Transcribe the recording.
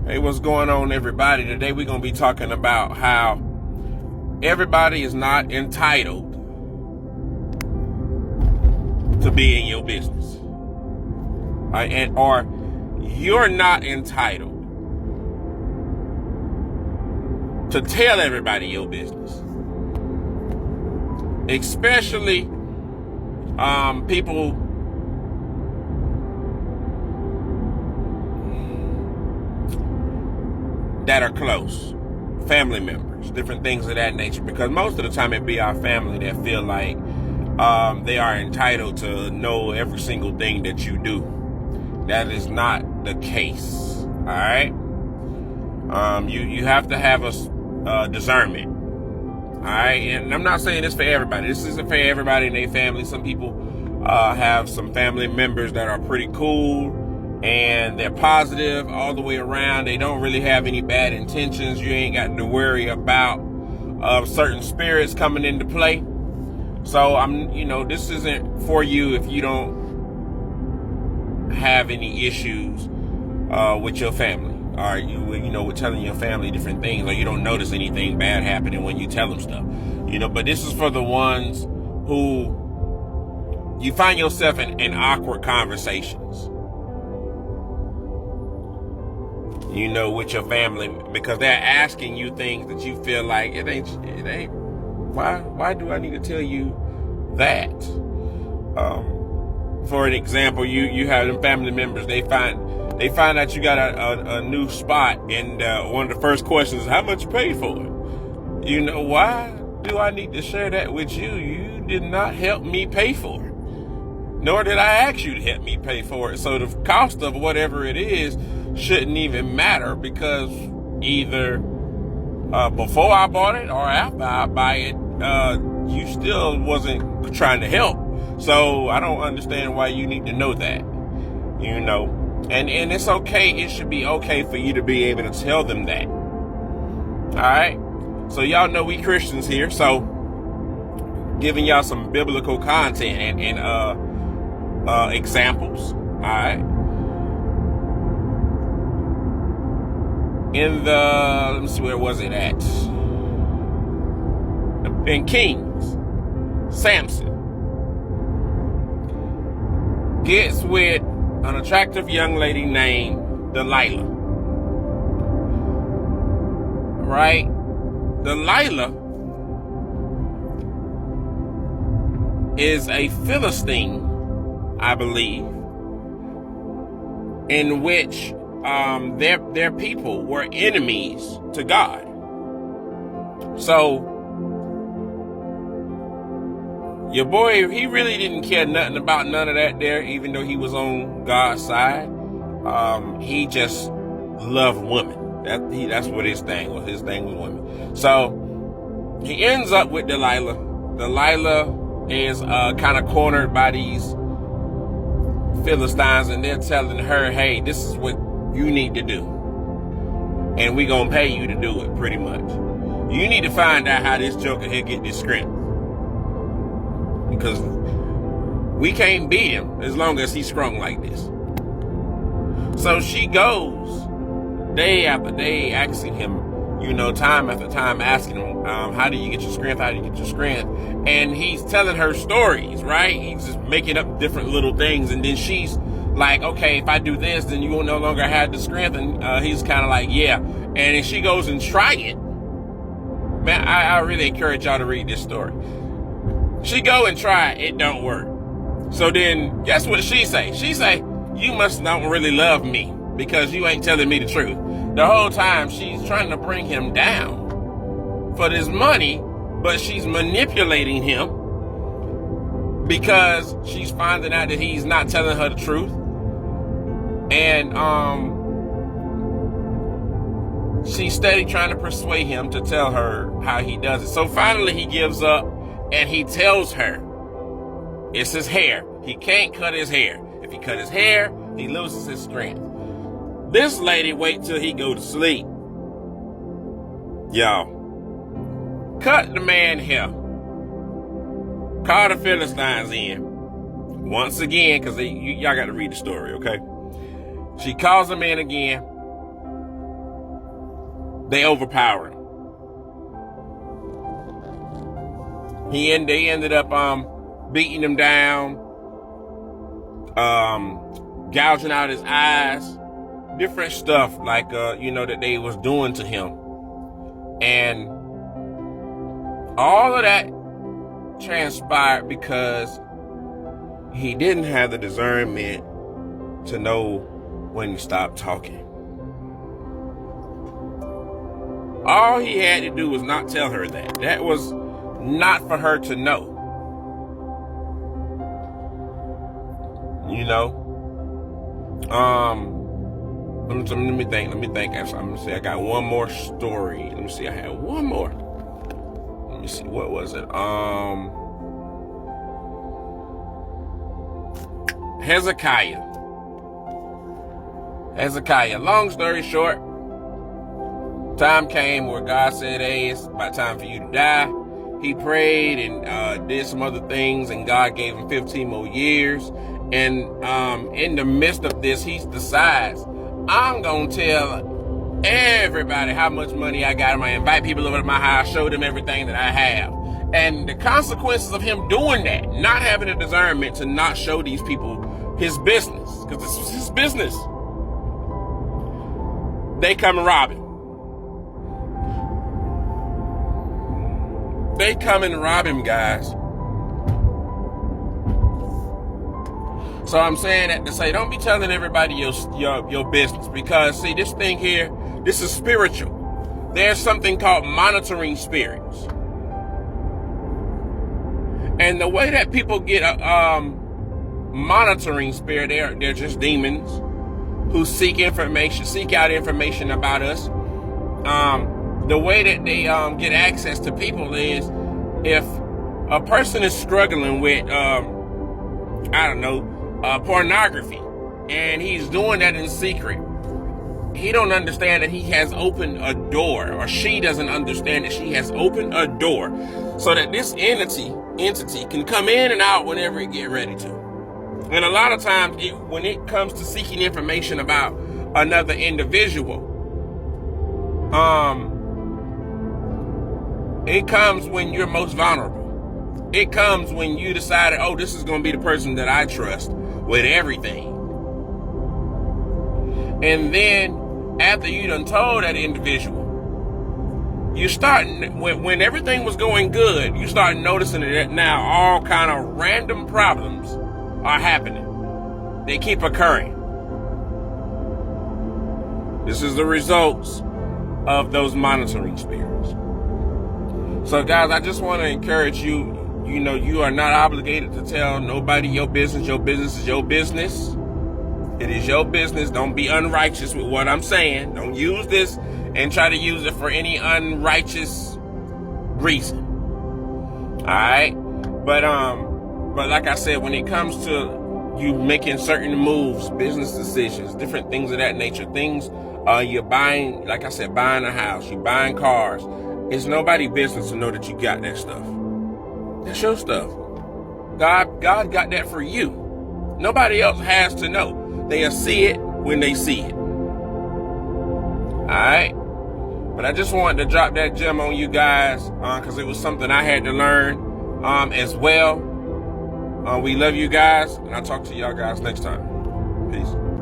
Hey, what's going on, everybody? Today we're going to be talking about how everybody is not entitled to be in your business. Or you're not entitled to tell everybody your business. Especially people that are close, family members, different things of that nature, because most of the time it be our family that feel like they are entitled to know every single thing that you do. That is not the case. All right. You have to have a discernment. All right. And I'm not saying this for everybody. This isn't for everybody in their family. Some people have some family members that are pretty cool and they're positive all the way around. They don't really have any bad intentions. You ain't got to worry about certain spirits coming into play. So this isn't for you if you don't have any issues with your family, or with telling your family different things, or you don't notice anything bad happening when you tell them stuff. But this is for the ones who you find yourself in awkward conversations. With your family, because they're asking you things that you feel like it ain't. Why do I need to tell you that? For an example, you have them family members. They find out you got a new spot, and one of the first questions is how much you paid for it. Why do I need to share that with you? You did not help me pay for it, nor did I ask you to help me pay for it. So the cost of whatever it is shouldn't even matter, because either before I bought it or after I buy it, you still wasn't trying to help. So I don't understand why you need to know that. And it's okay. It should be okay for you to be able to tell them that. All right. So y'all know we Christians here, so giving y'all some biblical content and examples. All right. Let me see, where was it at? In Kings, Samson gets with an attractive young lady named Delilah. Right? Delilah is a Philistine, I believe, in which their people were enemies to God. So your boy, he really didn't care nothing about none of that there, even though he was on God's side. He just loved women. That's what his thing was. His thing was women. So he ends up with Delilah. Delilah is kind of cornered by these Philistines, and they're telling her, hey, this is what you need to do, and we gonna pay you to do it, pretty much. You need to find out how this joker here get this strength, because we can't beat him as long as he's strong like this. So she goes day after day asking him, time after time asking him, how do you get your strength? How do you get your strength? And he's telling her stories, right? He's just making up different little things, and then she's like, okay, if I do this, then you will no longer have the strength. And he's kind of like, yeah. And then she goes and try it. Man, I really encourage y'all to read this story. She go and try it. It don't work. So then, guess what she say? She say, you must not really love me, because you ain't telling me the truth. The whole time she's trying to bring him down for this money, but she's manipulating him because she's finding out that he's not telling her the truth. And she's steady trying to persuade him to tell her how he does it. So finally he gives up, and he tells her it's his hair. He can't cut his hair. If he cut his hair, he loses his strength. This lady wait till he go to sleep. Y'all, cut the man hair. Call the Philistines in. Once again, because y'all got to read the story, okay? She calls him in again. they overpower him. They ended up beating him down, gouging out his eyes, different stuff like that they was doing to him. And all of that transpired because he didn't have the discernment to know when to stop talking. All he had to do was not tell her that. That was not for her to know. Let me think. Actually, I'm gonna say I got one more story. Let me see. I had one more. Let me see. What was it? Hezekiah. Long story short, time came where God said, hey, it's about time for you to die. He prayed and did some other things, and God gave him 15 more years. And in the midst of this, he decides, I'm going to tell everybody how much money I got. I'm going to invite people over to my house, show them everything that I have. And the consequences of him doing that, not having the discernment to not show these people his business, because this was his business, they come and rob him. They come and rob him, guys. So I'm saying that to say, don't be telling everybody your business, because see, this thing here, this is spiritual. There's something called monitoring spirits. And the way that people get a monitoring spirit, they're just demons who seek out information about us. The way that they get access to people is if a person is struggling with, pornography, and he's doing that in secret. He don't understand that he has opened a door, or she doesn't understand that she has opened a door, so that this entity can come in and out whenever it get ready to. And a lot of times, when it comes to seeking information about another individual, it comes when you're most vulnerable. It comes when you decided, oh, this is going to be the person that I trust with everything. And then after you done told that individual, you start, when everything was going good, you start noticing that now all kind of random problems are happening. They keep occurring. This is the results of those monitoring spirits. So guys, I just want to encourage you, you are not obligated to tell nobody your business. Your business is your business. It is your business. Don't be unrighteous with what I'm saying. Don't use this and try to use it for any unrighteous reason. All right? But like I said, when it comes to you making certain moves, business decisions, different things of that nature, things you're buying, like I said, buying a house, you're buying cars, it's nobody's business to know that you got that stuff. That's your stuff. God got that for you. Nobody else has to know. They'll see it when they see it. Alright? But I just wanted to drop that gem on you guys, because it was something I had to learn as well. We love you guys, and I'll talk to y'all guys next time. Peace.